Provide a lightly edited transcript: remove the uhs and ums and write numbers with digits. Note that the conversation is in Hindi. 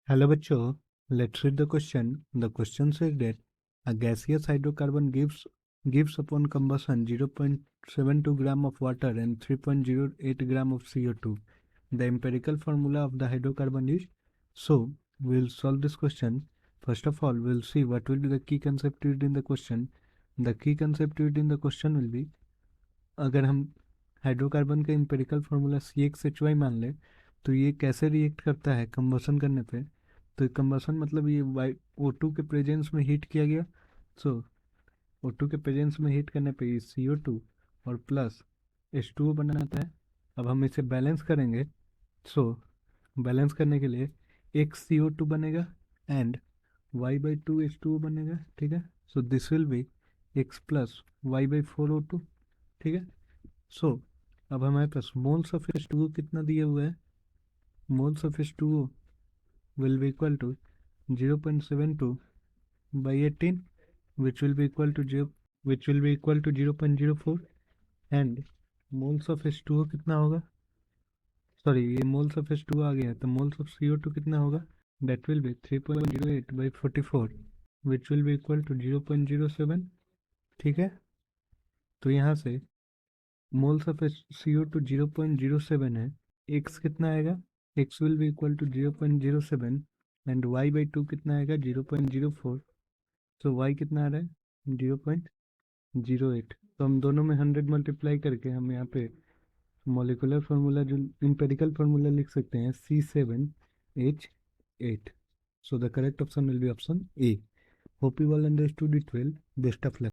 Hello bachcho, let's read the question. The question says that a gaseous hydrocarbon gives upon combustion 0.72 gram of water and 3.08 gram of CO2. The empirical formula of the hydrocarbon is. So we'll solve this question. First of all, we'll see what will be the key concept used in the question. The key concept used in the question will be, अगर हम हाइड्रोकार्बन का एम्पेरिकल फार्मूला CXHY मान लें तो ये कैसे रिएक्ट करता है कंबसन करने पे। तो कंबसन मतलब ये O2 के प्रेजेंस में हीट किया गया। सो O2 के प्रेजेंस में हीट करने पे ये CO2 और प्लस H2O बनाता है। अब हम इसे बैलेंस करेंगे। सो बैलेंस करने के लिए एक CO2 बनेगा एंड y/2 H2O बनेगा। ठीक है, so this will be x plus y/4 O2। ठीक है, सो अब हमारे पास मोल्स ऑफ H2O कितना दिया हुआ है। Moles of H2O will be equal to 0.72 by 18, which will be equal to 0.04 and moles of H2O कितना होगा। सॉरी, ये मोल्स ऑफ H2O आ गया है तो मोल्स ऑफ CO2 कितना होगा। that will be 3.08 by 44 which will be equal to 0.07। ठीक है, तो यहाँ से मोल्स ऑफ CO2 0.07 है। x कितना आएगा, x will be equal to 0.07 and y/2 कितना आएगा 0.04। तो y कितना आ रहा है 0.08। तो हम दोनों में 100 मल्टीप्लाई करके हम यहाँ पे मॉलिकुलर फार्मूला जो इंपेरिकल फार्मूला लिख सकते हैं C7H8। So the correct option will be option A. Hope you all understood it well. Best of luck.